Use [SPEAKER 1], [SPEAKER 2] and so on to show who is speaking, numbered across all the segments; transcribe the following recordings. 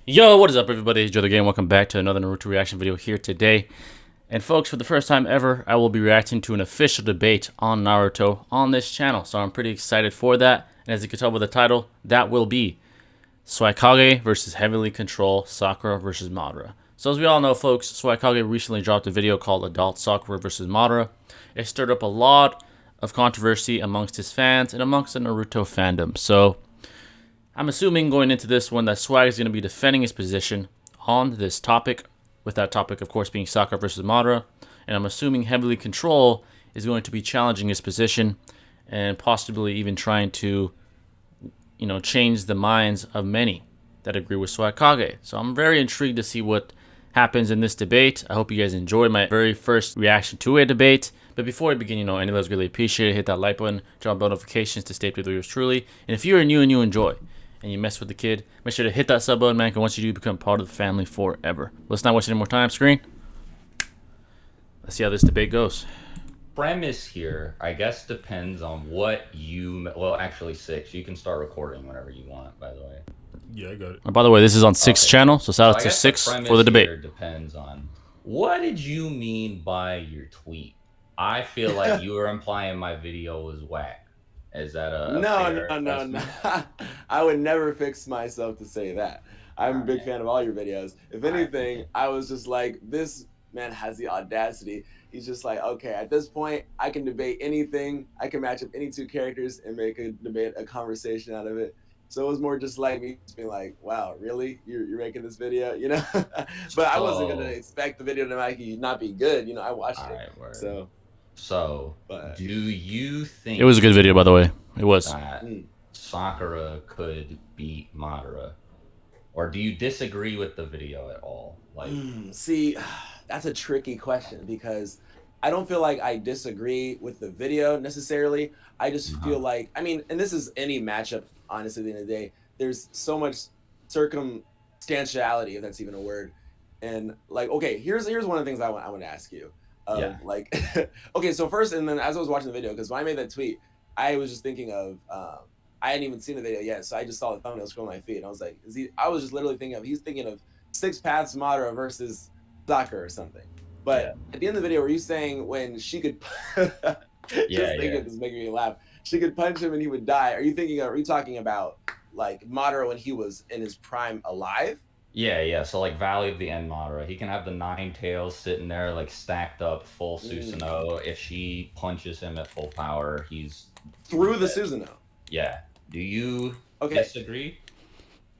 [SPEAKER 1] Yo, what is up everybody, it's Joe the Game. Welcome back to another Naruto reaction video here today. And folks, for the first time ever, I will be reacting to an official debate on Naruto on this channel. So I'm pretty excited for that. And as you can tell by the title, that will be Swagkage versus Heavenly Control, Sakura versus Madara. So as we all know folks, Swagkage recently dropped a video called Adult Sakura versus Madara. It stirred up a lot of controversy amongst his fans and amongst the Naruto fandom. So I'm assuming going into this one that Swag is going to be defending his position on this topic, with that topic of course being Sakura versus Madara, and I'm assuming Heavenly Control is going to be challenging his position and possibly even trying to, change the minds of many that agree with Swagkage. So I'm very intrigued to see what happens in this debate. I hope you guys enjoyed my very first reaction to a debate. But before I begin, any of those really appreciate it. Hit that like button, turn on bell notifications to stay up with yours truly. And if you're new and you enjoy and you mess with the kid, make sure to hit that sub button, man, because once you do, become part of the family forever. Let's not waste any more time, screen. Let's see how this debate goes.
[SPEAKER 2] Premise here, I guess, depends on what you... Well, actually, 6. You can start recording whenever you want, by the way.
[SPEAKER 3] Yeah, I got it.
[SPEAKER 1] Oh, by the way, this is on 6 channel, so shout out to 6 for the debate.
[SPEAKER 2] Here depends on what did you mean by your tweet. I feel like you were implying my video was whack. Is that a
[SPEAKER 3] No. I would never fix myself to say that. I'm a big fan of all your videos. If anything, I was just like, this man has the audacity. He's just like, okay, at this point, I can debate anything. I can match up any two characters and make a debate, a conversation out of it. So it was more just like me just being like, wow, really? You're making this video, But I wasn't going to expect the video to not be good. I watched it.
[SPEAKER 2] Right, So, do you think...
[SPEAKER 1] It was a good video, by the way. It was.
[SPEAKER 2] That Sakura could beat Madara? Or do you disagree with the video at all?
[SPEAKER 3] See, that's a tricky question because I don't feel like I disagree with the video necessarily. I just feel like, and this is any matchup, honestly, at the end of the day. There's so much circumstantiality, if that's even a word. And okay, here's one of the things I want to ask you. Okay, so first, and then as I was watching the video, because when I made that tweet, I was just thinking of, I hadn't even seen the video yet, so I just saw the thumbnail scrolling my feed, and I was like, I was just literally thinking of, he's thinking of 6 Paths Madara versus Sakura or something. But at the end of the video, were you saying when she could, it's making me laugh, she could punch him and he would die? Are you talking about Madara when he was in his prime alive?
[SPEAKER 2] Yeah. So Valley of the End Madara, he can have the 9 tails sitting there stacked up full Susanoo. If she punches him at full power, he's
[SPEAKER 3] through the Susanoo.
[SPEAKER 2] Yeah. Do you disagree?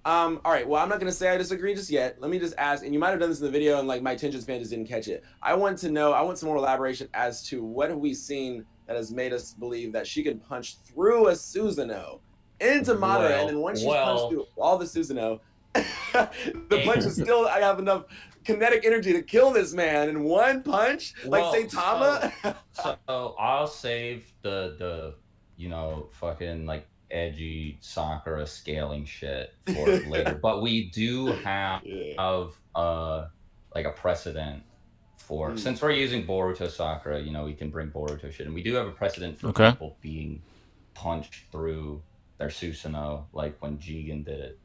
[SPEAKER 3] All right. Well, I'm not gonna say I disagree just yet. Let me just ask, and you might have done this in the video, and my attention span just didn't catch it. I want some more elaboration as to what have we seen that has made us believe that she can punch through a Susanoo into Madara, and then once she's punched through all the Susanoo, the punch is still, I have enough kinetic energy to kill this man in one punch, Saitama.
[SPEAKER 2] So I'll save the fucking edgy Sakura scaling shit for later. But we do have a precedent for, since we're using Boruto Sakura, we can bring Boruto shit, and we do have a precedent for people being punched through their Susanoo, when Jigen did it.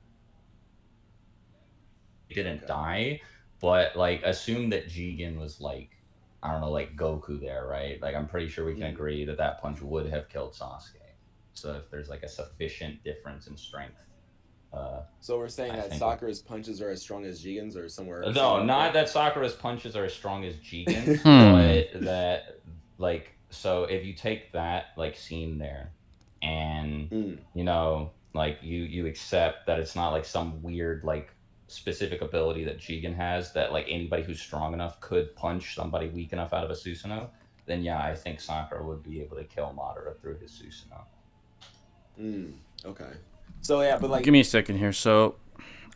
[SPEAKER 2] Didn't die, but assume that Jigen was I don't know, Goku there, right? I'm pretty sure we can agree that punch would have killed Sasuke. So if there's a sufficient difference in strength.
[SPEAKER 3] So we're saying that Sakura's punches are as strong as Jigen's, or somewhere?
[SPEAKER 2] No, not that Sakura's punches are as strong as Jigen's, but that so if you take that scene there and you accept that it's not some weird specific ability that Jigen has, that anybody who's strong enough could punch somebody weak enough out of a Susanoo, then yeah, I think Sakura would be able to kill Madara through his Susanoo.
[SPEAKER 3] Okay. So yeah, but
[SPEAKER 1] give me a second here. So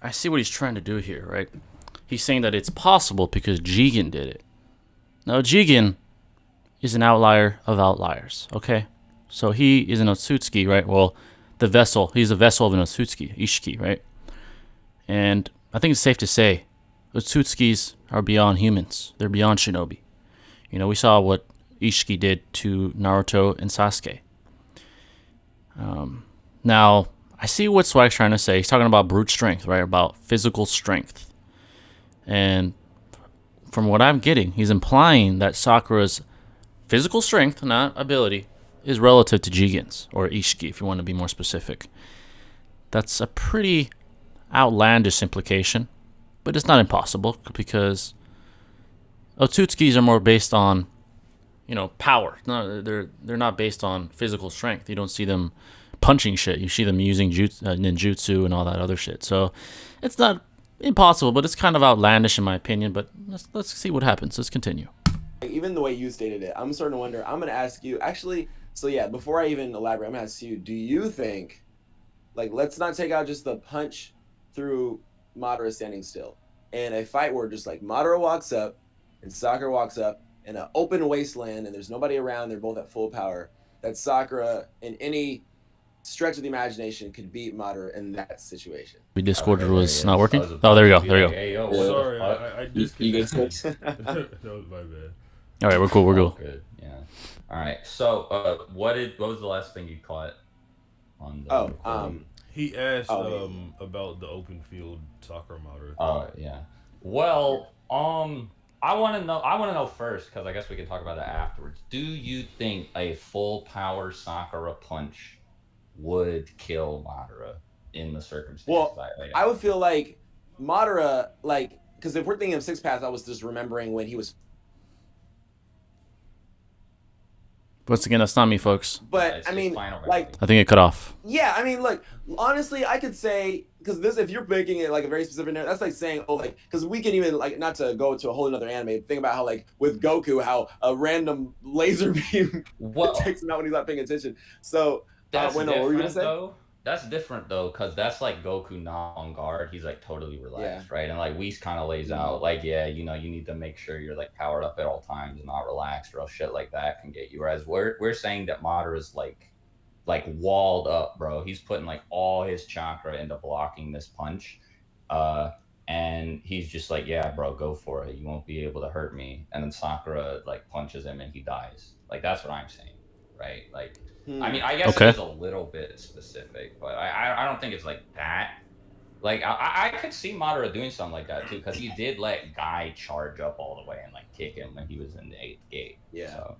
[SPEAKER 1] I see what he's trying to do here, right? He's saying that it's possible because Jigen did it. Now Jigen is an outlier of outliers, okay? So he is an Otsutsuki, right? Well, he's a vessel of an Otsutsuki, Ishiki, right? And I think it's safe to say Otsutsukis are beyond humans. They're beyond shinobi. We saw what Ishiki did to Naruto and Sasuke. Now, I see what Swag's trying to say. He's talking about brute strength, right? About physical strength. And from what I'm getting, he's implying that Sakura's physical strength, not ability, is relative to Jigen's, or Ishiki, if you want to be more specific. That's a pretty outlandish implication, but it's not impossible, because Otsutsuki's are more based on, power. No, they're not based on physical strength. You don't see them punching shit. You see them using ninjutsu and all that other shit. So it's not impossible, but it's kind of outlandish in my opinion. But let's see what happens. Let's continue.
[SPEAKER 3] Even the way you stated it, I'm starting to wonder. I'm going to ask you, actually, so yeah, before I even elaborate, I'm going to ask you, do you think, like, let's not take out just the punch through Madara standing still. And a fight where just like Madara walks up and Sakura walks up in an open wasteland and there's nobody around, they're both at full power, that Sakura in any stretch of the imagination could beat Madara in that situation.
[SPEAKER 1] The Discord was not working. Oh, there we go. There we go.
[SPEAKER 2] Hey, yo,
[SPEAKER 4] sorry, I disconnected.
[SPEAKER 3] You good, Switch?
[SPEAKER 4] That was my bad.
[SPEAKER 1] All right, we're cool. We're cool.
[SPEAKER 2] Good. Yeah. All right. So, what was the last thing you caught on the?
[SPEAKER 4] He asked about the open field Sakura Madara.
[SPEAKER 2] Oh yeah. Well, I want to know first, because I guess we can talk about it afterwards. Do you think a full power Sakura punch would kill Madara in the circumstances?
[SPEAKER 3] Well, I would feel like Madara, like, because if we're thinking of Six Paths, I was just remembering when he was.
[SPEAKER 1] Once again, that's not me, folks.
[SPEAKER 3] But I mean, like,
[SPEAKER 1] I think it cut off.
[SPEAKER 3] Yeah, I mean, like, honestly, I could say, because this, if you're making it like a very specific narrative, that's like saying, oh, like, because we can even, like, not to go to a whole another anime, think about how, like, with Goku, how a random laser beam takes him out when he's not paying attention. So,
[SPEAKER 2] that's
[SPEAKER 3] what were you gonna say?
[SPEAKER 2] Though. That's different though, because that's like Goku not on guard. He's like totally relaxed, right? And like Whis kind of lays out, like, yeah, you need to make sure you're like powered up at all times and not relaxed, or else shit like that can get you. Whereas we're saying that Madara is like walled up, bro. He's putting like all his chakra into blocking this punch, and he's just like, yeah, bro, go for it. You won't be able to hurt me. And then Sakura like punches him and he dies. Like, that's what I'm saying, right? Like. I mean, I guess it is a little bit specific, but I don't think it's like that. Like, I could see Madara doing something like that, too, because he did let Guy charge up all the way and, like, kick him when he was in the 8th gate.
[SPEAKER 3] Yeah.
[SPEAKER 2] So.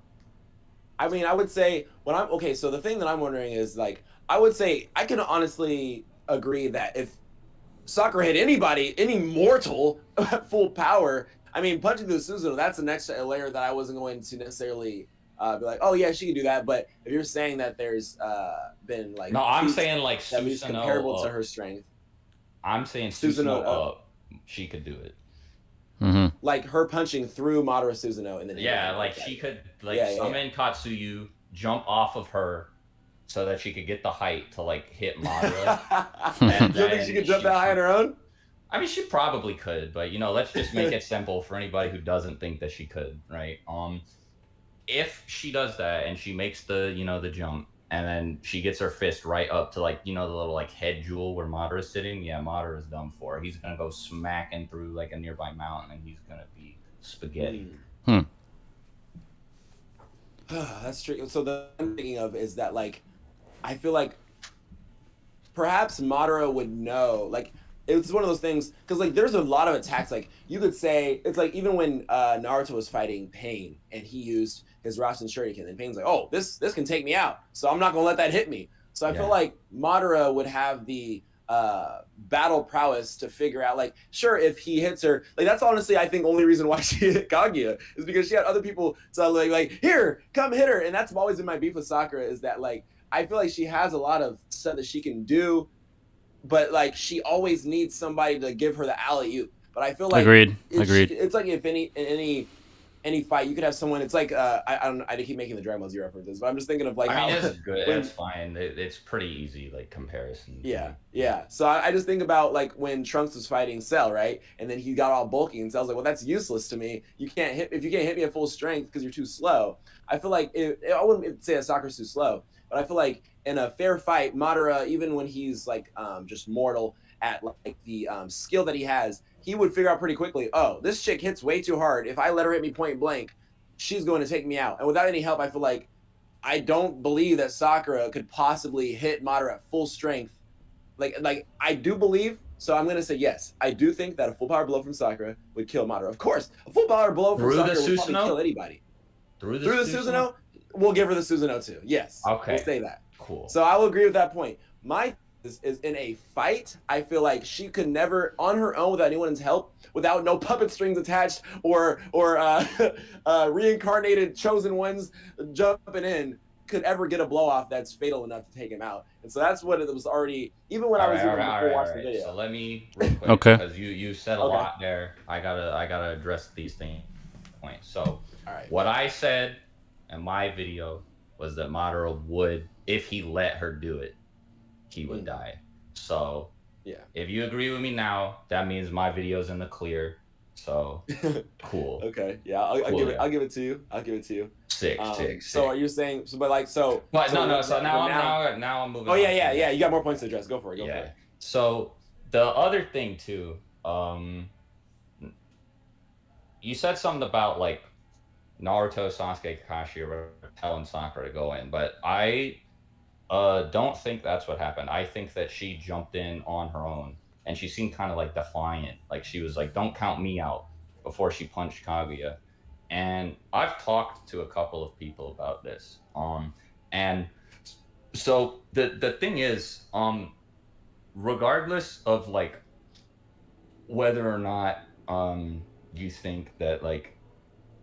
[SPEAKER 3] I mean, I would say, so the thing that I'm wondering is, like, I would say, I can honestly agree that if Sakura hit anybody, any mortal at full power, I mean, punching through Susanoo, that's the next layer that I wasn't going to necessarily... be like, oh yeah, she can do that. But if you're saying that there's been like,
[SPEAKER 2] no, I'm saying like Susanoo
[SPEAKER 3] comparable to her strength.
[SPEAKER 2] I'm saying Susanoo up, she could do it.
[SPEAKER 1] Mm-hmm.
[SPEAKER 3] Like her punching through Madara Susanoo, and then
[SPEAKER 2] like she could summon Katsuyu, jump off of her, so that she could get the height to like hit Madara.
[SPEAKER 3] And you think she could jump that high on her own?
[SPEAKER 2] I mean, she probably could, but let's just make it simple for anybody who doesn't think that she could, right? If she does that and she makes the the jump, and then she gets her fist right up to like the little like head jewel where Madara's sitting, yeah, Madara's done for. He's gonna go smacking through like a nearby mountain and he's gonna be spaghetti.
[SPEAKER 3] That's true. So the I'm thinking of is that, like, I feel like perhaps Madara would know, like, it's one of those things, because like there's a lot of attacks, like you could say it's like even when Naruto was fighting Pain and he used his Rasen Shuriken, and Pain's like, oh, this can take me out, so I'm not gonna let that hit me. So I feel like Madara would have the battle prowess to figure out, like, sure, if he hits her, like, that's honestly I think only reason why she hit Kaguya is because she had other people to like here, come hit her. And that's always been my beef with Sakura, is that like I feel like she has a lot of stuff that she can do, but like she always needs somebody to give her the alley-oop. But I feel like
[SPEAKER 1] agreed.
[SPEAKER 3] It's like if in any fight you could have someone. It's like I keep making the Dragon Ball Z references, but I'm just thinking of like,
[SPEAKER 2] I mean, it's good. It's fine. It's pretty easy, like, comparison.
[SPEAKER 3] Yeah. So I just think about like when Trunks was fighting Cell, right? And then he got all bulky, and Cell's like, well, that's useless to me. If you can't hit me at full strength because you're too slow. I feel like I wouldn't say that Sakura's too slow, but I feel like in a fair fight, Madara, even when he's like just mortal at like the skill that he has, he would figure out pretty quickly, oh, this chick hits way too hard. If I let her hit me point blank, she's going to take me out. And without any help, I feel like I don't believe that Sakura could possibly hit Madara at full strength. Like I do believe, so I'm gonna say yes. I do think that a full power blow from Sakura would kill Madara. Of course, a full power blow from Sakura would probably kill anybody. Through the Susanoo, we'll give her the Susanoo too. Yes.
[SPEAKER 2] Okay.
[SPEAKER 3] We'll say that.
[SPEAKER 2] Cool.
[SPEAKER 3] So I will agree with that point. My is in a fight, I feel like she could never, on her own, without anyone's help, without no puppet strings attached or reincarnated chosen ones jumping in, could ever get a blow off that's fatal enough to take him out. And so that's what it was already, even when I was watching the video.
[SPEAKER 2] So let me real quick,
[SPEAKER 1] okay,
[SPEAKER 2] because you said a lot there. I gotta address these things points. So what I said in my video was that Madara would, if he let her do it, he would die. So
[SPEAKER 3] yeah,
[SPEAKER 2] if you agree with me now, that means my video's in the clear. So cool.
[SPEAKER 3] Okay, yeah, I'll give it to you. I'll give it to you.
[SPEAKER 2] Sick.
[SPEAKER 3] So are you saying? So, but like, so.
[SPEAKER 2] But
[SPEAKER 3] so
[SPEAKER 2] no. So now I'm moving.
[SPEAKER 3] Oh yeah. You got more points to address. Go for it. Go for it.
[SPEAKER 2] So the other thing too, you said something about like Naruto, Sasuke, Kakashi were telling Sakura to go in, but I don't think that's what happened. I think that she jumped in on her own, and she seemed kind of like defiant. Like she was like, "Don't count me out," before she punched Kaguya. And I've talked to a couple of people about this. And so the thing is, regardless of like whether or not you think that like,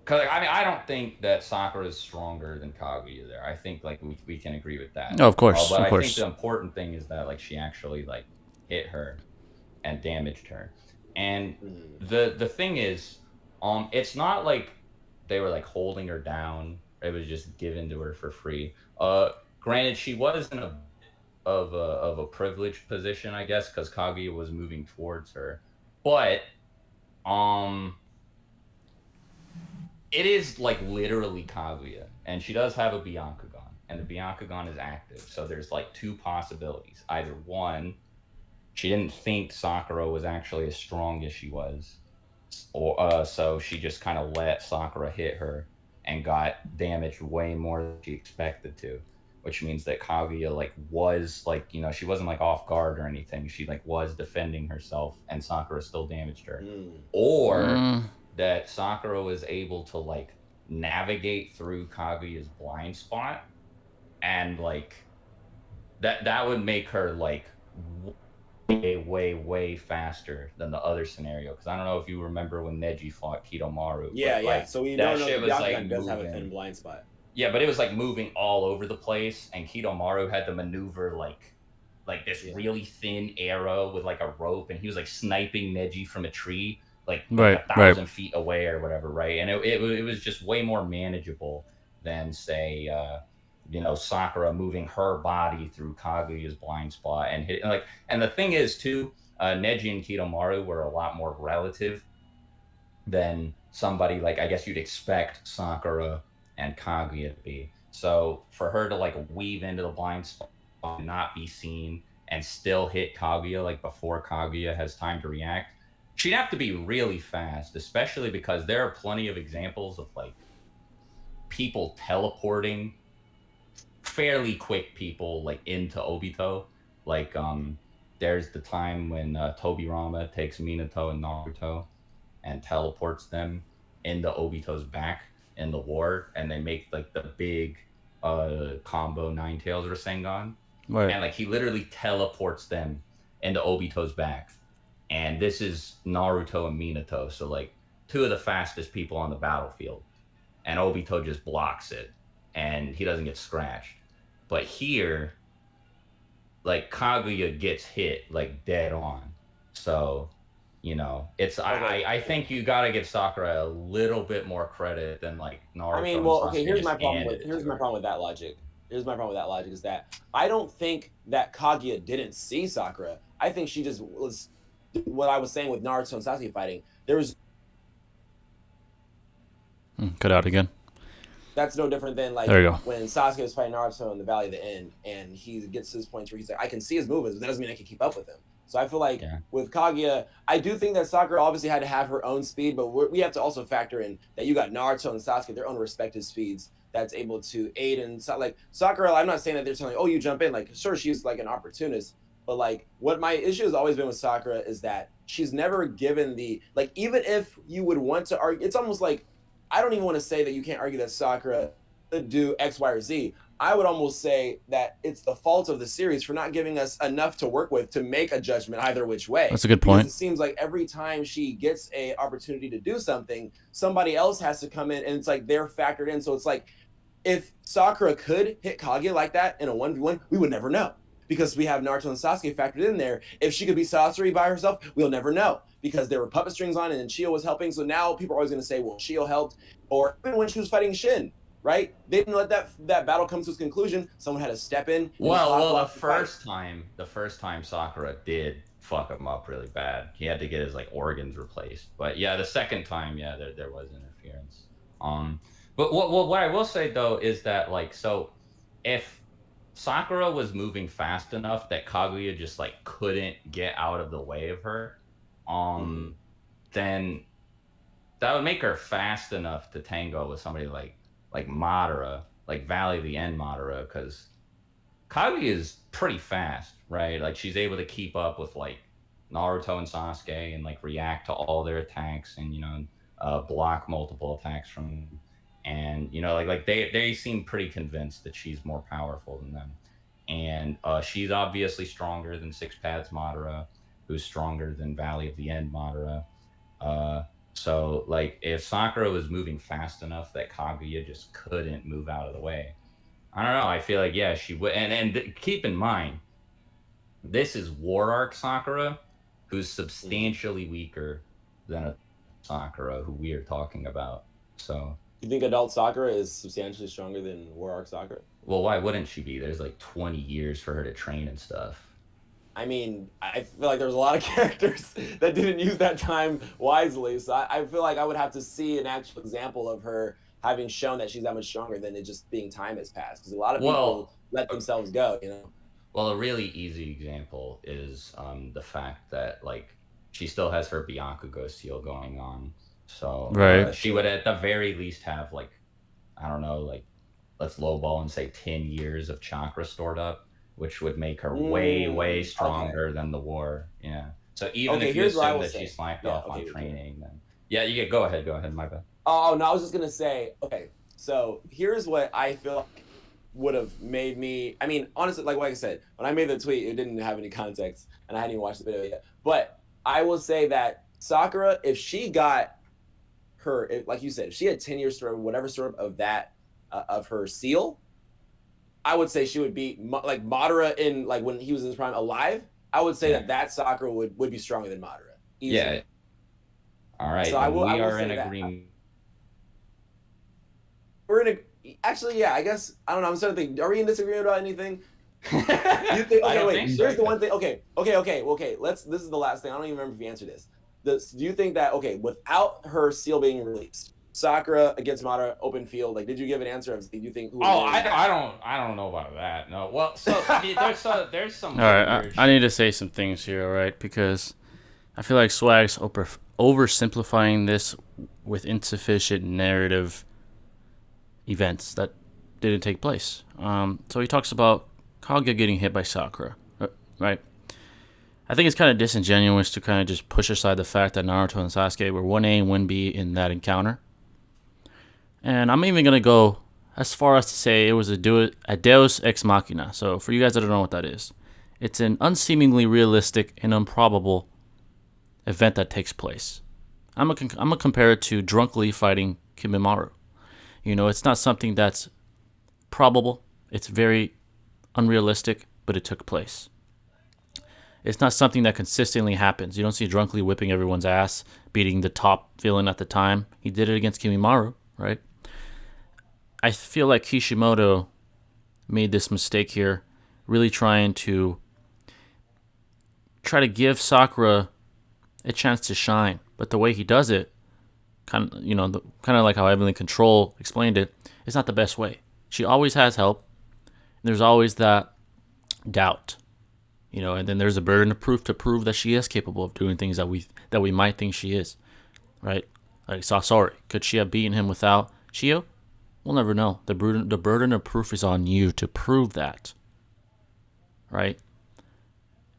[SPEAKER 2] because I mean, I don't think that Sakura is stronger than Kaguya there. I think like we can agree with that.
[SPEAKER 1] No, of course,
[SPEAKER 2] but
[SPEAKER 1] of course.
[SPEAKER 2] I think the important thing is that like she actually like hit her and damaged her. And the thing is, it's not like they were like holding her down. It was just given to her for free. Granted, she was in a privileged position, I guess, because Kaguya was moving towards her. But it is like literally Kaguya, and she does have a Byakugan, and the Byakugan is active. So there's like two possibilities. Either one, she didn't think Sakura was actually as strong as she was, or so she just kind of let Sakura hit her and got damaged way more than she expected to, which means that Kaguya like was like, you know, she wasn't like off guard or anything. She like was defending herself, and Sakura still damaged her. Or that Sakura was able to like navigate through Kaguya's blind spot, and like that would make her like way faster than the other scenario. Because I don't know if you remember when Neji fought Kidomaru.
[SPEAKER 3] Yeah,
[SPEAKER 2] but, like,
[SPEAKER 3] so we
[SPEAKER 2] that
[SPEAKER 3] know
[SPEAKER 2] shit was like
[SPEAKER 3] does have a thin blind spot.
[SPEAKER 2] Yeah, but it was like moving all over the place, and Kidomaru had to maneuver like this really thin arrow with like a rope, and he was like sniping Neji from a tree like 1,000 feet away or whatever, right? And it was just way more manageable than say you know, Sakura moving her body through Kaguya's blind spot and hit like. And the thing is too, Neji and Kidomaru were a lot more relative than somebody like I guess you'd expect Sakura and Kaguya to be. So for her to like weave into the blind spot, not be seen, and still hit Kaguya like before Kaguya has time to react, she'd have to be really fast, especially because there are plenty of examples of like people teleporting fairly quick people like into Obito. Like there's the time when Tobirama takes Minato and Naruto and teleports them into Obito's back in the war, and they make like the big combo Nine Tails Rasengan.
[SPEAKER 1] Right.
[SPEAKER 2] And like he literally teleports them into Obito's back. And this is Naruto and Minato, so like two of the fastest people on the battlefield. And Obito just blocks it, and he doesn't get scratched. But here, like Kaguya gets hit like dead on. So, you know, it's I think you gotta give Sakura a little bit more credit than like Naruto.
[SPEAKER 3] I mean, well, okay, here's my problem with that logic. Here's my problem with that logic is that I don't think that Kaguya didn't see Sakura. I think she just was what I was saying with Naruto and Sasuke fighting. There was
[SPEAKER 1] cut out again.
[SPEAKER 3] That's no different than like when Sasuke was fighting Naruto in the Valley of the End, and he gets to this point where he's like, I can see his movements, but that doesn't mean I can keep up with him. So I feel like with Kaguya, I do think that Sakura obviously had to have her own speed, but we have to also factor in that you got Naruto and Sasuke, their own respective speeds that's able to aid in. Like Sakura, I'm not saying that they're telling, oh, you jump in. Like, sure, she's like an opportunist, but like what my issue has always been with Sakura is that she's never given the, like, even if you would want to argue, it's almost like, I don't even want to say that you can't argue that Sakura could do X, Y, or Z. I would almost say that it's the fault of the series for not giving us enough to work with to make a judgment either which way.
[SPEAKER 1] That's a good point.
[SPEAKER 3] Because it seems like every time she gets a opportunity to do something, somebody else has to come in, and it's like they're factored in. So it's like if Sakura could hit Kaguya like that in a 1v1, we would never know because we have Naruto and Sasuke factored in there. If she could be Sasori by herself, we'll never know because there were puppet strings on it and Shio was helping. So now people are always going to say, well, Shio helped. Or even when she was fighting Shin, right? They didn't let that battle come to its conclusion. Someone had to step in.
[SPEAKER 2] Well, the first time Sakura did fuck him up really bad. He had to get his like organs replaced. But yeah, the second time, yeah, there was interference. But what I will say though is that like, so if Sakura was moving fast enough that Kaguya just like couldn't get out of the way of her, then that would make her fast enough to tango with somebody like Madara, like Valley of the End Madara, because Kaguya is pretty fast, right? Like she's able to keep up with like Naruto and Sasuke and like react to all their attacks and block multiple attacks from, and like they seem pretty convinced that she's more powerful than them, and she's obviously stronger than Six Paths Madara, who's stronger than Valley of the End Madara. So, like, if Sakura was moving fast enough that Kaguya just couldn't move out of the way, I don't know. I feel like, yeah, she would. And keep in mind, this is War Arc Sakura, who's substantially weaker than a Sakura who we are talking about. So,
[SPEAKER 3] you think adult Sakura is substantially stronger than War Arc Sakura?
[SPEAKER 2] Well, why wouldn't she be? There's like 20 years for her to train and stuff.
[SPEAKER 3] I mean, I feel like there's a lot of characters that didn't use that time wisely. So I feel like I would have to see an actual example of her having shown that she's that much stronger than it just being time has passed. Because a lot of people let themselves go,
[SPEAKER 2] Well, a really easy example is the fact that, like, she still has her Byakugo seal going on. So she would at the very least have, like, I don't know, like, let's lowball and say 10 years of chakra stored up, which would make her way stronger than the war. Yeah. So even if you assume that she slacked off on training, then you go ahead, my bad.
[SPEAKER 3] Oh no, I was just gonna say, okay, so here's what I feel like would have made me, I mean, honestly, like I said, when I made the tweet, it didn't have any context and I hadn't even watched the video yet. But I will say that Sakura, if she got her, like you said, if she had 10 years stored, whatever sort of that of her seal, I would say she would be like Madara in, like, when he was in his prime alive. I would say that Sakura would be stronger than Madara. Easily.
[SPEAKER 2] Yeah. All right. So we are in agreement.
[SPEAKER 3] We're in a. Actually, yeah. I guess I don't know. I'm starting to think. Are we in disagreement about anything? You think? Okay, wait. Here's the one thing. Okay. This is the last thing. I don't even remember if you answered this. Do you think that without her seal being released, Sakura against Madara, open field, like, did you give an answer of, do you think?
[SPEAKER 2] I don't know about that. No. Well, so there's some.
[SPEAKER 1] All right, I need to say some things here, all right, because I feel like Swag's oversimplifying this with insufficient narrative events that didn't take place. So he talks about Kaguya getting hit by Sakura, right? I think it's kind of disingenuous to kind of just push aside the fact that Naruto and Sasuke were 1A and 1B in that encounter. And I'm even going to go as far as to say it was a deus ex machina. So for you guys that don't know what that is, it's an unseemingly realistic and improbable event that takes place. I'm gonna compare it to drunkenly fighting Kimimaro. It's not something that's probable. It's very unrealistic, but it took place. It's not something that consistently happens. You don't see drunkenly whipping everyone's ass, beating the top villain at the time. He did it against Kimimaro, right? I feel like Kishimoto made this mistake here, really trying to give Sakura a chance to shine. But the way he does it, kind of like how Heavenly Control explained it, it's not the best way. She always has help. There's always that doubt. You know, and then there's a burden of proof to prove that she is capable of doing things that we might think she is, right? Like Sasori, could she have beaten him without Chio? We'll never know. The burden of proof is on you to prove that, right?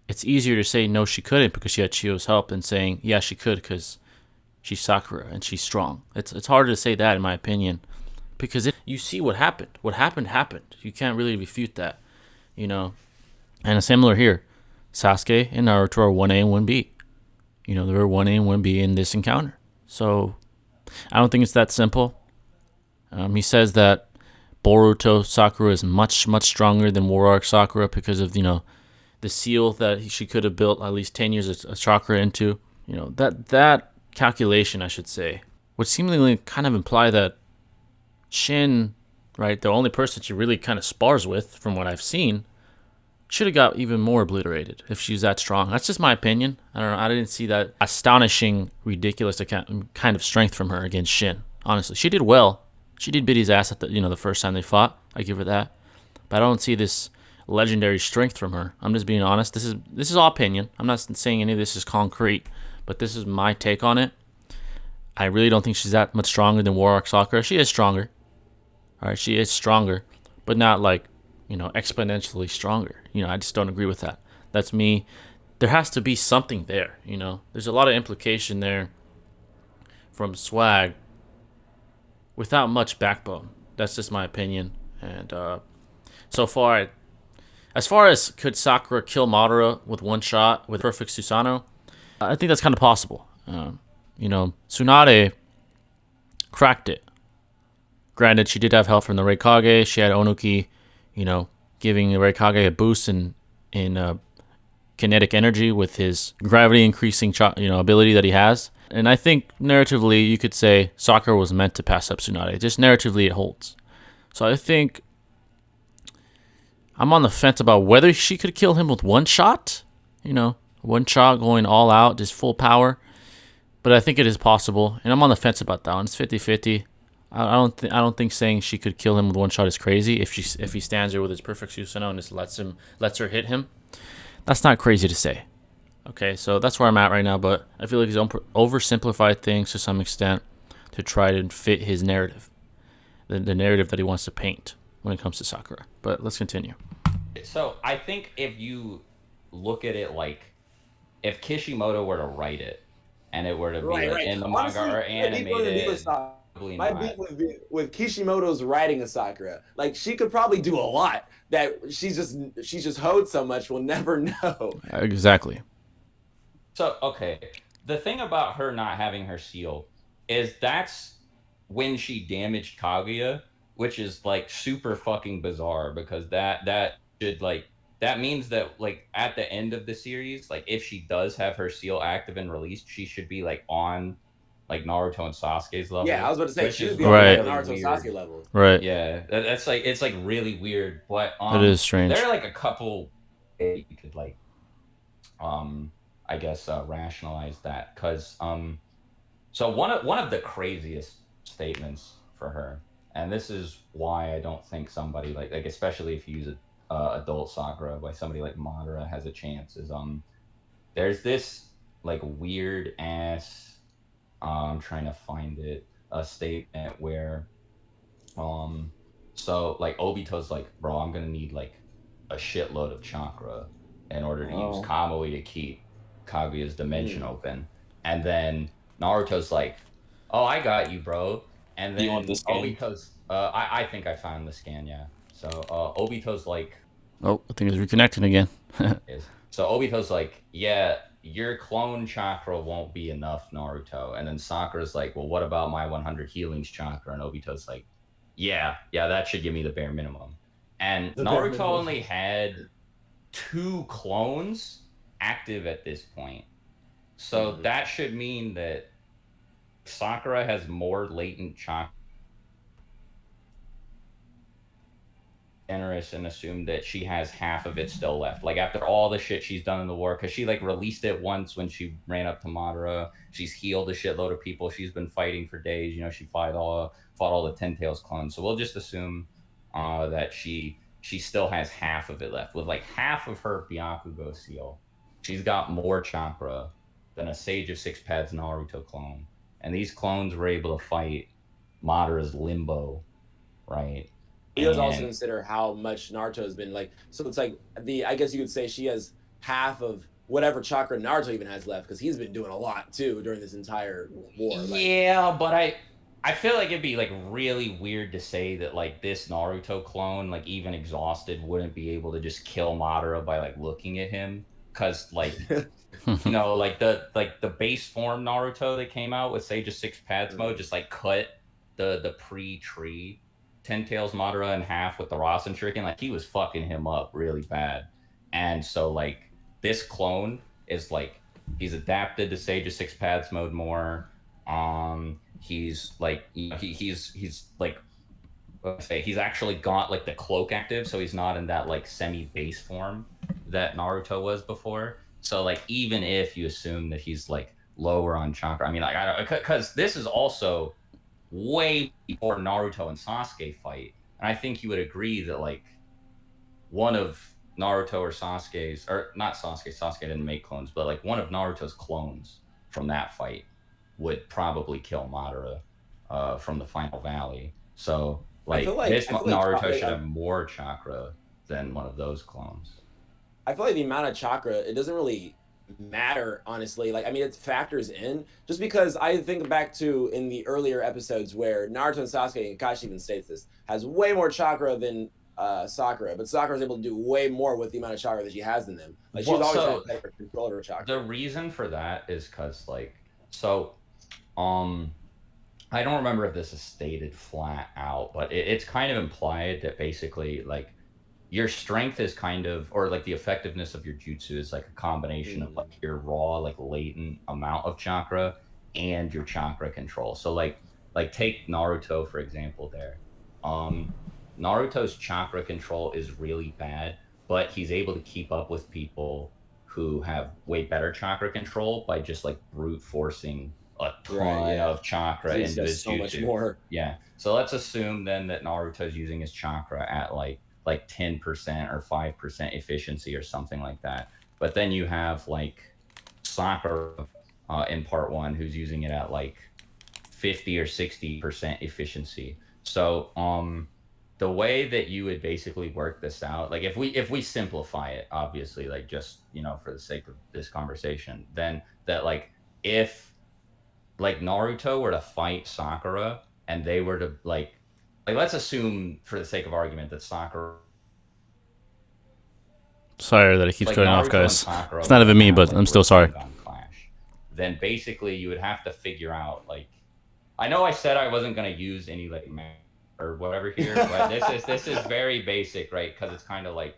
[SPEAKER 1] It's easier to say no, she couldn't because she had Chio's help than saying yeah, she could because she's Sakura and she's strong. It's harder to say that in my opinion because you see what happened. What happened. You can't really refute that, you know. And similar here, Sasuke and Naruto are 1A and 1B. You know, they were 1A and 1B in this encounter. So I don't think it's that simple. He says that Boruto Sakura is much, much stronger than War Arc Sakura because of, you know, the seal that she could have built at least 10 years of chakra into. You know, that calculation, I should say, would seemingly kind of imply that Shin, right, the only person she really kind of spars with, from what I've seen, should have got even more obliterated if she's that strong. That's just my opinion. I don't know. I didn't see that astonishing, ridiculous kind of strength from her against Shin. Honestly, she did well. She did beat his ass at the first time they fought. I give her that. But I don't see this legendary strength from her. I'm just being honest. This is all opinion. I'm not saying any of this is concrete, but this is my take on it. I really don't think she's that much stronger than War Arc Sakura. She is stronger. All right, she is stronger, but not like, you know, exponentially stronger. You know, I just don't agree with that. That's me. There has to be something there, you know. There's a lot of implication there from Swag without much backbone. That's just my opinion. And so far, as far as could Sakura kill Madara with one shot with perfect Susanoo, I think that's kind of possible. You know, Tsunade cracked it. Granted, she did have help from the Raikage. She had Onuki, you know, giving the Raikage a boost in kinetic energy with his gravity increasing ability that he has. And I think narratively you could say Sakura was meant to pass up Tsunade. Just narratively it holds. So I think I'm on the fence about whether she could kill him with one shot. You know, one shot going all out, just full power. But I think it is possible. And I'm on the fence about that one. It's 50-50. I don't think saying she could kill him with one shot is crazy. If he stands there with his perfect Susanoo and just lets her hit him, that's not crazy to say. Okay, so that's where I'm at right now. But I feel like he's oversimplified things to some extent to try to fit his narrative, the narrative that he wants to paint when it comes to Sakura. But let's continue.
[SPEAKER 2] So I think if you look at it like if Kishimoto were to write it and it were to be in the manga or animated.
[SPEAKER 3] My beef with Kishimoto's writing of Sakura, like she could probably do a lot that she's just hoed so much we'll never know.
[SPEAKER 1] Exactly.
[SPEAKER 2] So okay, the thing about her not having her seal is that's when she damaged Kaguya, which is like super fucking bizarre because that should like that means that like at the end of the series, like if she does have her seal active and released, she should be like on like Naruto and Sasuke's level.
[SPEAKER 3] Yeah, I was about to say she would be
[SPEAKER 1] on
[SPEAKER 3] Naruto and Sasuke level.
[SPEAKER 1] Right.
[SPEAKER 2] Yeah, that's like it's like really weird, but
[SPEAKER 1] it is strange.
[SPEAKER 2] There are like a couple ways you could like I guess rationalize that because so one of the craziest statements for her, and this is why I don't think somebody like especially if you use adult Sakura, why somebody like Madara has a chance is there's this like weird ass I'm trying to find it a statement where so like Obito's like, bro, I'm gonna need like a shitload of chakra in order to use Kamui to keep Kaguya's dimension open. And then Naruto's like, oh, I got you, bro. And then Obito's I think I found the scan, yeah. So Obito's like,
[SPEAKER 1] oh, I think it's reconnecting again.
[SPEAKER 2] So Obito's like, yeah, your clone chakra won't be enough, Naruto. And then Sakura's like, well, what about my 100 healings chakra? And Obito's like, yeah, that should give me the bare minimum. And Naruto only had 2 clones active at this point. So that should mean that Sakura has more latent chakra. Generous and assume that she has half of it still left. Like after all the shit she's done in the war, because she like released it once when she ran up to Madara. She's healed a shitload of people. She's been fighting for days. You know, she fought all the Ten Tails clones. So we'll just assume that she she still has half of it left. With like half of her Byakugo seal, she's got more chakra than a Sage of Six Paths Naruto clone. And these clones were able to fight Madara's Limbo, right?
[SPEAKER 3] You guys also consider how much Naruto has been like, so it's like I guess you could say she has half of whatever chakra Naruto even has left, because he's been doing a lot too during this entire war.
[SPEAKER 2] Yeah, but I feel like it'd be like really weird to say that like this Naruto clone, like even exhausted, wouldn't be able to just kill Madara by like looking at him. Cause like you know, like the base form Naruto that came out with Sage of Six Paths mode just like cut the pre-tree Ten Tails Madara in half with the Rasen Shuriken. Like he was fucking him up really bad. And so like this clone is like he's adapted to Sage of Six Paths mode more. He's like he's like let's say he's actually got like the cloak active, so he's not in that like semi base form that Naruto was before. So like even if you assume that he's like lower on chakra, I mean like I don't, because this is also way before Naruto and Sasuke fight, and I think you would agree that like one of Naruto or Sasuke's, or not Sasuke didn't make clones, but like one of Naruto's clones from that fight would probably kill Madara from the Final Valley. So like this Naruto should have more chakra than one of those clones.
[SPEAKER 3] I feel like the amount of chakra, it doesn't really matter, honestly. Like, I mean, it factors in, just because I think back to in the earlier episodes where Naruto and Sasuke, and Kakashi even states this, has way more chakra than Sakura, but Sakura is able to do way more with the amount of chakra that she has in them. Like, she's always had better control of her chakra.
[SPEAKER 2] The reason for that is because, like, so, I don't remember if this is stated flat out, but it's kind of implied that basically, like, your strength is kind of, or like the effectiveness of your jutsu is like a combination of like your raw, like latent amount of chakra and your chakra control. So like take Naruto for example there. Naruto's chakra control is really bad, but he's able to keep up with people who have way better chakra control by just like brute forcing a ton of chakra into his jutsu.
[SPEAKER 3] Much more.
[SPEAKER 2] Yeah. So let's assume then that Naruto's using his chakra at like 10% or 5% efficiency or something like that. But then you have like Sakura in part 1 who's using it at like 50 or 60% efficiency. So the way that you would basically work this out, like if we simplify it, obviously, like just, you know, for the sake of this conversation, then that like if like Naruto were to fight Sakura and they were to like let's assume for the sake of argument that Sakura.
[SPEAKER 1] Sorry that it keeps cutting off, guys. It's not even me, but I'm still sorry.
[SPEAKER 2] Clash. Then basically you would have to figure out like, I know I said I wasn't gonna use any like math or whatever here, but this is very basic, right? Because it's kind of like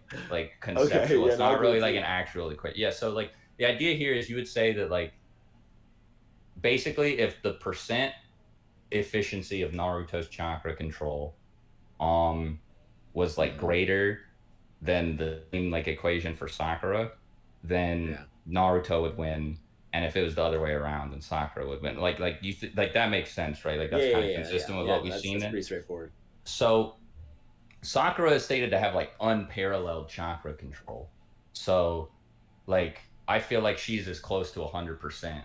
[SPEAKER 2] conceptual. Okay, yeah, it's not really like an actual equation. Yeah. So like the idea here is you would say that like basically if the percent efficiency of Naruto's chakra control was like greater than the like equation for Sakura, then Naruto would win, and if it was the other way around, then Sakura would win. Like you like that makes sense, right? Like that's kind of consistent with what we've seen.
[SPEAKER 3] That's pretty straightforward.
[SPEAKER 2] So Sakura is stated to have like unparalleled chakra control. So like I feel like she's as close to 100%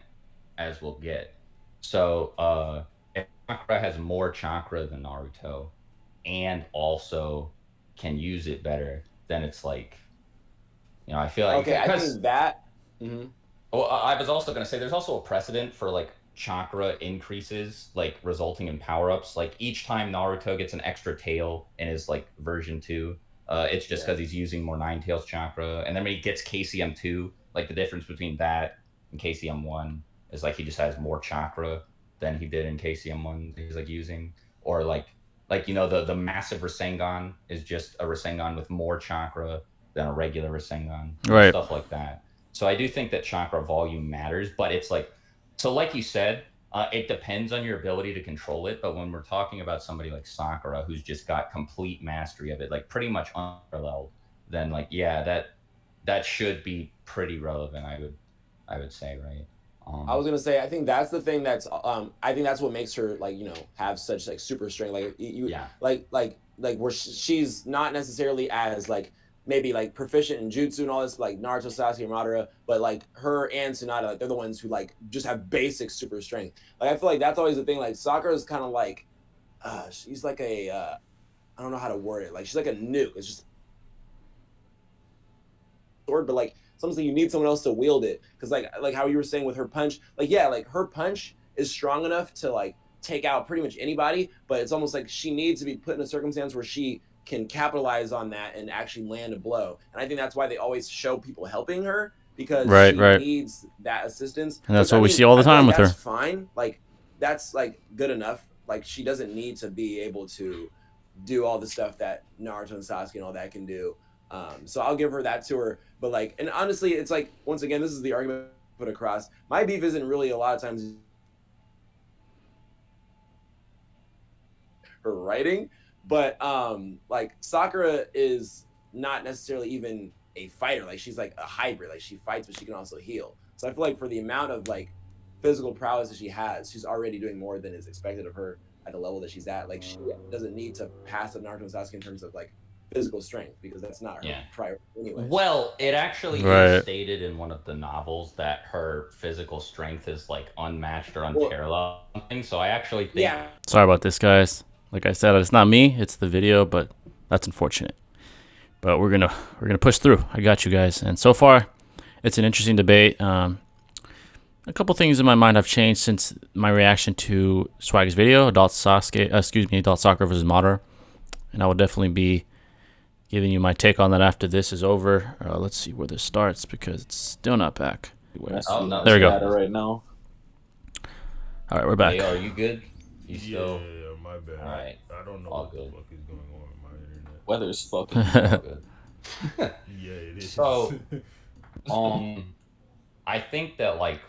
[SPEAKER 2] as we'll get. So if Sakura has more chakra than Naruto and also can use it better, then it's like, you know, I feel like...
[SPEAKER 3] Okay, I think that...
[SPEAKER 2] Well, I was also going to say there's also a precedent for like chakra increases, like resulting in power-ups. Like each time Naruto gets an extra tail in his like version 2, it's just because he's using more Nine Tails chakra. And then when he gets KCM 2, like the difference between that and KCM 1 is like he just has more chakra than he did in KCM 1 he's like using. Or like you know, the massive Rasengan is just a Rasengan with more chakra than a regular Rasengan.
[SPEAKER 1] Right.
[SPEAKER 2] Stuff like that. So I do think that chakra volume matters, but it's like, so like you said, it depends on your ability to control it. But when we're talking about somebody like Sakura, who's just got complete mastery of it, like pretty much unparalleled, then like, yeah, that should be pretty relevant. I would say, right?
[SPEAKER 3] I was gonna say, I think that's the thing that's I think that's what makes her like, you know, have such like super strength. Like like where she's not necessarily as like maybe like proficient in jutsu and all this like Naruto, Sasuke, Madara, but like her and Tsunade, like they're the ones who like just have basic super strength. Like I feel like that's always the thing. Like Sakura is kind of like she's like a I don't know how to word it. Like she's like a nuke. It's just sword, but like sometimes you need someone else to wield it. Because like how you were saying with her punch, like yeah, like her punch is strong enough to like take out pretty much anybody, but it's almost like she needs to be put in a circumstance where she can capitalize on that and actually land a blow. And I think that's why they always show people helping her because she needs that assistance.
[SPEAKER 1] And that's what we see all the time with her.
[SPEAKER 3] That's fine. Like that's like good enough. Like she doesn't need to be able to do all the stuff that Naruto and Sasuke and all that can do. So I'll give her that to her. But like, and honestly, it's like, once again, this is the argument put across. My beef isn't really a lot of times her writing, but like Sakura is not necessarily even a fighter. Like she's like a hybrid. Like she fights, but she can also heal. So I feel like for the amount of like physical prowess that she has, she's already doing more than is expected of her at the level that she's at. Like she doesn't need to pass up Naruto and Sasuke in terms of like physical strength because that's not her priority anyway.
[SPEAKER 2] Well, it actually is stated in one of the novels that her physical strength is like unmatched or unparalleled. So I actually think.
[SPEAKER 1] Sorry about this, guys. Like I said, it's not me; it's the video, but that's unfortunate. But we're gonna push through. I got you guys. And so far, it's an interesting debate. A couple things in my mind have changed since my reaction to Swag's video, Adult Sakura versus Madara, and I will definitely be giving you my take on that after this is over. Let's see where this starts because it's still not back.
[SPEAKER 2] No,
[SPEAKER 1] there we go.
[SPEAKER 5] Right now.
[SPEAKER 1] All right, we're back.
[SPEAKER 2] Hey, are you good? You still?
[SPEAKER 4] Yeah, my bad.
[SPEAKER 2] All right.
[SPEAKER 4] I don't know
[SPEAKER 2] all
[SPEAKER 4] what
[SPEAKER 2] good.
[SPEAKER 4] the fuck is going on with my internet.
[SPEAKER 5] Weather's fucking
[SPEAKER 2] good.
[SPEAKER 4] Yeah, it is.
[SPEAKER 2] So, I think that like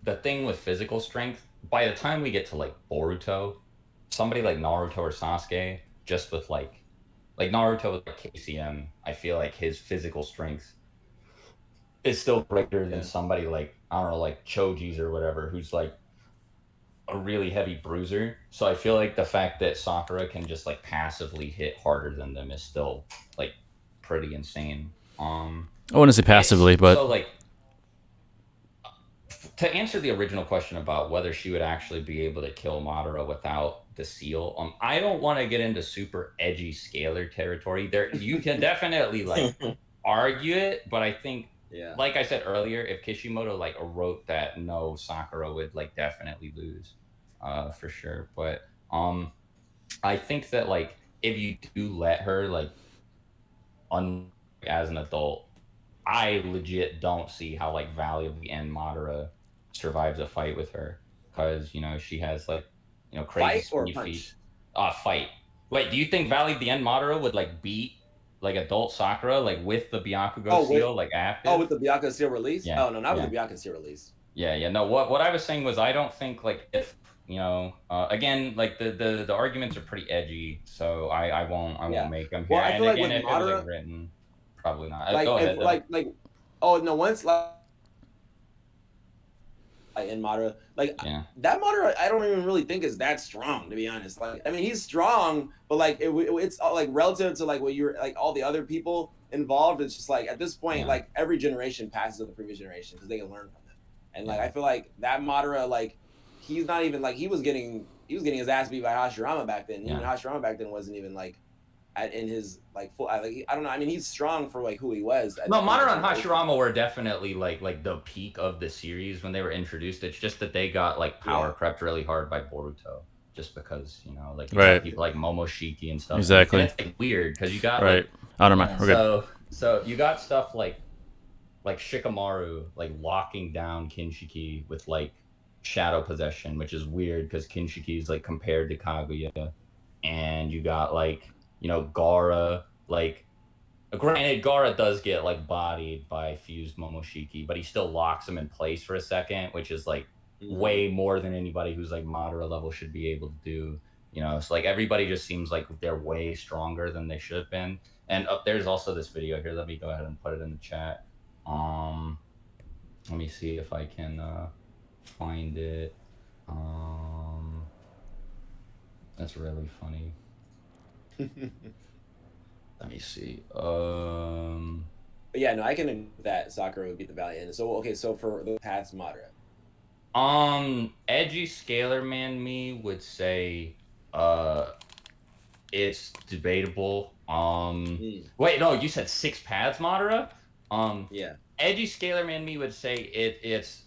[SPEAKER 2] the thing with physical strength, by the time we get to like Boruto, somebody like Naruto or Sasuke, just with like Naruto with like KCM, I feel like his physical strength is still greater than somebody like, I don't know, like Choji's or whatever, who's like a really heavy bruiser. So I feel like the fact that Sakura can just like passively hit harder than them is still like pretty insane.
[SPEAKER 1] I wouldn't say passively, but
[SPEAKER 2] so like to answer the original question about whether she would actually be able to kill Madara without the seal, I don't want to get into super edgy scalar territory. There, you can definitely like argue it, but I think, like I said earlier, if Kishimoto like wrote that, no, Sakura would like definitely lose, for sure. But I think that like if you do let her like as an adult, I legit don't see how like Valley and Madara survives a fight with her, because you know she has like, you know, crazy speed feats. Fight. Wait, do you think Valley the End Madara would like beat like adult Sakura like with the Byakugo seal like active?
[SPEAKER 3] Oh, with the Byakugo seal release?
[SPEAKER 2] Yeah.
[SPEAKER 3] Oh no, not with the Byakugo seal release.
[SPEAKER 2] Yeah. No, what I was saying was I don't think like if you know again like the arguments are pretty edgy, so I won't make them here.
[SPEAKER 3] Well, I feel
[SPEAKER 2] and
[SPEAKER 3] like
[SPEAKER 2] again,
[SPEAKER 3] with
[SPEAKER 2] if
[SPEAKER 3] Madara,
[SPEAKER 2] it was like written, probably not.
[SPEAKER 3] Like,
[SPEAKER 2] Go ahead.
[SPEAKER 3] Oh no, once like in Madara, like that Madara, I don't even really think is that strong, to be honest. Like, I mean, he's strong, but like it's like relative to like what you're like all the other people involved. It's just like at this point, like every generation passes the previous generation because they can learn from them. And like I feel like that Madara, like he's not even like he was getting his ass beat by Hashirama back then. Even Hashirama back then wasn't even like in his like full. Like, I don't know. I mean, he's strong for like who he was.
[SPEAKER 2] No, Madara and Hashirama were definitely like the peak of the series when they were introduced. It's just that they got like power crept really hard by Boruto, just because you know like you got people like Momoshiki and stuff.
[SPEAKER 1] Exactly.
[SPEAKER 2] And it's like, weird because you got
[SPEAKER 1] like, I don't know. We're good.
[SPEAKER 2] So you got stuff like Shikamaru like locking down Kinshiki with like shadow possession, which is weird because Kinshiki is like compared to Kaguya, and you got like, you know, Gaara, like, granted, Gaara does get, like, bodied by fused Momoshiki, but he still locks him in place for a second, which is, like, way more than anybody who's, like, Madara level should be able to do, you know? So, like, everybody just seems like they're way stronger than they should have been. And there's also this video here. Let me go ahead and put it in the chat. Let me see if I can find it. That's really funny. Let me see.
[SPEAKER 3] But yeah, no, I can agree that Sakura would beat the Valiant. So okay, so for the paths moderate.
[SPEAKER 2] Edgy Scalar Man me would say it's debatable. Wait, no, you said 6 paths Madara?
[SPEAKER 3] Yeah.
[SPEAKER 2] Edgy Scalar Man me would say it's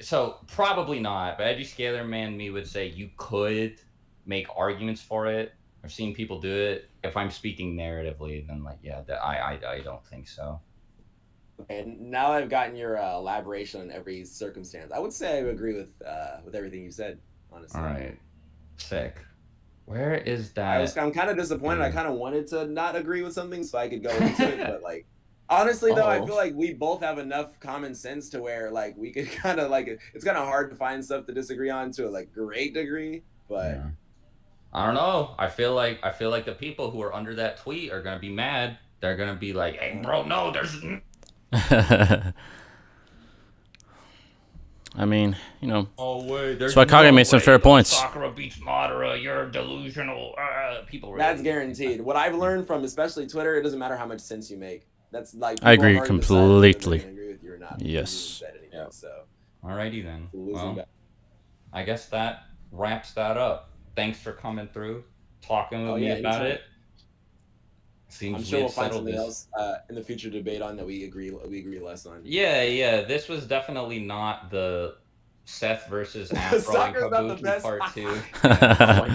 [SPEAKER 2] so probably not, but Edgy Scalar Man me would say you could make arguments for it. I've seen people do it. If I'm speaking narratively, then like yeah, I don't think so.
[SPEAKER 3] And now I've gotten your elaboration on every circumstance. I would say I would agree with everything you said, honestly.
[SPEAKER 2] All right, sick. Where is that?
[SPEAKER 3] I'm kind of disappointed. I kind of wanted to not agree with something so I could go into it, but like honestly though, I feel like we both have enough common sense to where like we could kind of like it's kind of hard to find stuff to disagree on to a like great degree, but
[SPEAKER 2] yeah. I don't know. I feel like the people who are under that tweet are gonna be mad. They're gonna be like, "Hey, bro, no, there's."
[SPEAKER 1] I mean, you know,
[SPEAKER 2] Oh wait,
[SPEAKER 1] Swagkage made some fair points.
[SPEAKER 2] Sakura beats Madara. You're delusional. People. Really
[SPEAKER 3] that's guaranteed. What I've learned from especially Twitter, it doesn't matter how much sense you make. That's like
[SPEAKER 1] I agree completely.
[SPEAKER 3] Agree with you or not.
[SPEAKER 1] Yes.
[SPEAKER 2] Yeah.
[SPEAKER 3] So.
[SPEAKER 2] Alrighty then. Well, I guess that wraps that up. Thanks for coming through, talking with me about it. Seems
[SPEAKER 3] I'm sure we'll find something else in the future debate on that we agree less on.
[SPEAKER 2] Yeah. This was definitely not the Seth versus Afro and Kabuki part 2.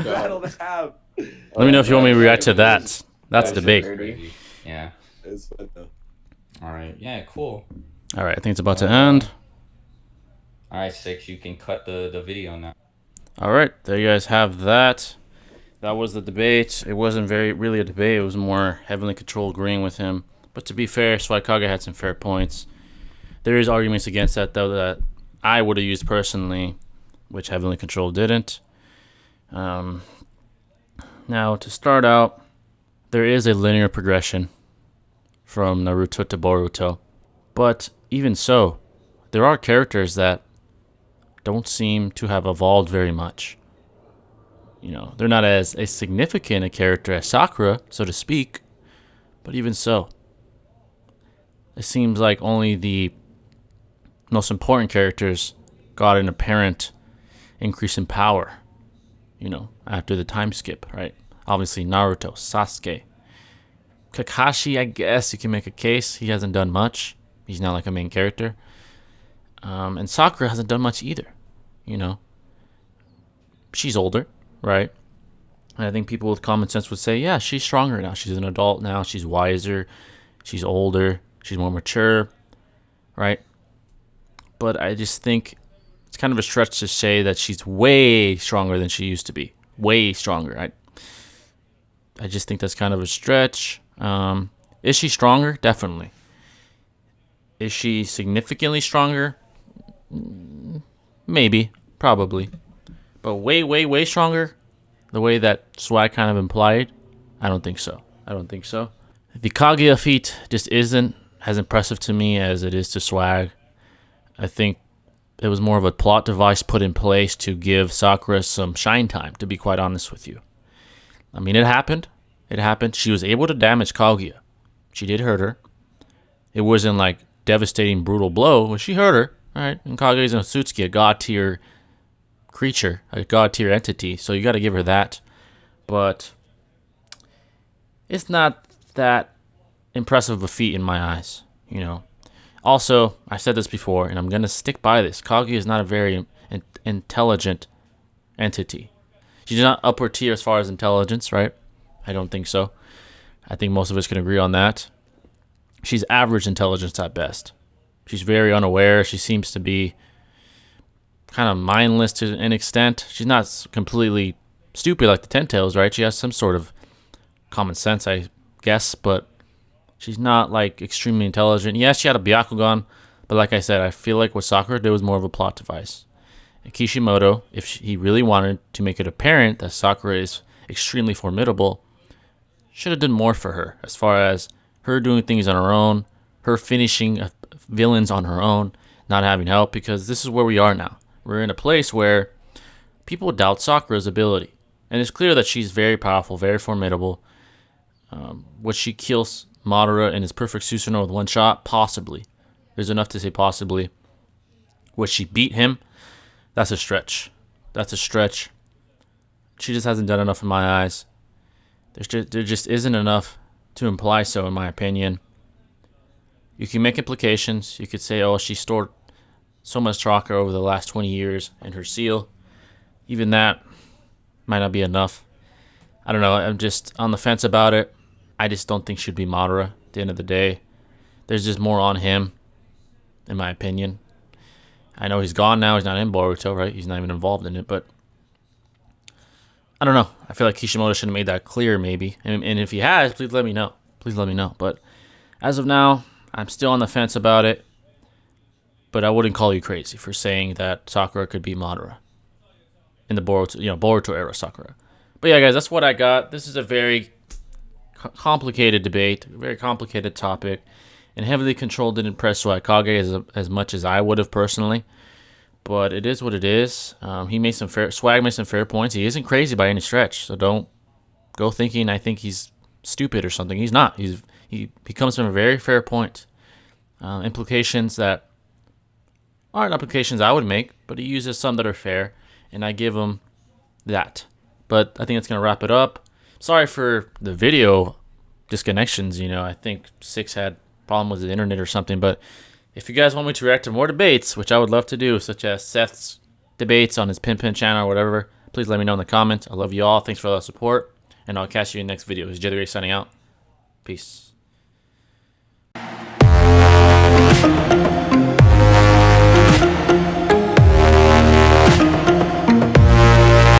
[SPEAKER 3] Battle to have.
[SPEAKER 1] Let me know if you want me to react to that. That's debate.
[SPEAKER 2] Yeah.
[SPEAKER 3] It's fun though.
[SPEAKER 2] All right. Yeah. Cool.
[SPEAKER 1] All right. I think it's about to end.
[SPEAKER 2] All right, 6. You can cut the video now.
[SPEAKER 1] All right. There you guys have that. That was the debate. It wasn't really a debate. It was more Heavenly Control agreeing with him. But to be fair, Swagkage had some fair points. There is arguments against that, though, that I would have used personally, which Heavenly Control didn't. Now, to start out, there is a linear progression from Naruto to Boruto. But even so, there are characters that don't seem to have evolved very much. You know, they're not as significant a character as Sakura, so to speak, but even so, it seems like only the most important characters got an apparent increase in power, you know, after the time skip, right? Obviously, Naruto, Sasuke. Kakashi, I guess you can make a case. He hasn't done much. He's not like a main character. And Sakura hasn't done much either, you know. She's older. Right? And I think people with common sense would say, yeah, she's stronger now. She's an adult now. She's wiser. She's older. She's more mature. Right? But I just think it's kind of a stretch to say that she's way stronger than she used to be. Way stronger. I just think that's kind of a stretch. Is she stronger? Definitely. Is she significantly stronger? Maybe. Probably. But way stronger, the way that Swag kind of implied, I don't think so. The Kaguya feat just isn't as impressive to me as it is to Swag. I think it was more of a plot device put in place to give Sakura some shine time, to be quite honest with you. I mean, it happened. She was able to damage Kaguya. She did hurt her. It wasn't like devastating, brutal blow, but she hurt her. All right, and Kaguya's an Otsutsuki, a god tier creature, a god tier entity, so you got to give her that. But it's not that impressive of a feat in my eyes, you know. Also, I said this before, and I'm going to stick by this. Kaguya is not a very intelligent entity. She's not upper tier as far as intelligence, right? I don't think so. I think most of us can agree on that. She's average intelligence at best. She's very unaware. She seems to be kind of mindless to an extent. She's not completely stupid like the Ten Tails, right? She has some sort of common sense, I guess, but she's not like extremely intelligent. Yes, she had a Byakugan, but like I said, I feel like what Sakura did was more of a plot device. And Kishimoto, if he really wanted to make it apparent that Sakura is extremely formidable, should have done more for her, as far as her doing things on her own, her finishing villains on her own, not having help, because this is where we are now. We're in a place where people doubt Sakura's ability. And it's clear that she's very powerful, very formidable. Would she kill Madara in his perfect Susanoo with one shot? Possibly. There's enough to say possibly. Would she beat him? That's a stretch. That's a stretch. She just hasn't done enough in my eyes. There just isn't enough to imply so, in my opinion. You can make implications. You could say, oh, she stored so much chakra over the last 20 years in her seal. Even that might not be enough. I don't know. I'm just on the fence about it. I just don't think she'd be Madara at the end of the day. There's just more on him, in my opinion. I know he's gone now. He's not in Boruto, right? He's not even involved in it, but I don't know. I feel like Kishimoto should have made that clear, maybe. And if he has, please let me know. Please let me know. But as of now, I'm still on the fence about it. But I wouldn't call you crazy for saying that Sakura could be Madara in the Boruto era Sakura. But yeah, guys, that's what I got. This is a very complicated debate, a very complicated topic, and heavily controlled didn't impress Swagkage as much as I would have personally. But it is what it is. Swag made some fair points. He isn't crazy by any stretch, so don't go thinking I think he's stupid or something. He's not. He comes from a very fair point. Implications that aren't implications I would make, but he uses some that are fair, and I give him that. But I think that's going to wrap it up. Sorry for the video disconnections. I think Six had a problem with the internet or something, but if you guys want me to react to more debates, which I would love to do, such as Seth's debates on his Pin channel or whatever, please let me know in the comments. I love you all. Thanks for all the support, and I'll catch you in the next video. This is Jedi signing out. Peace.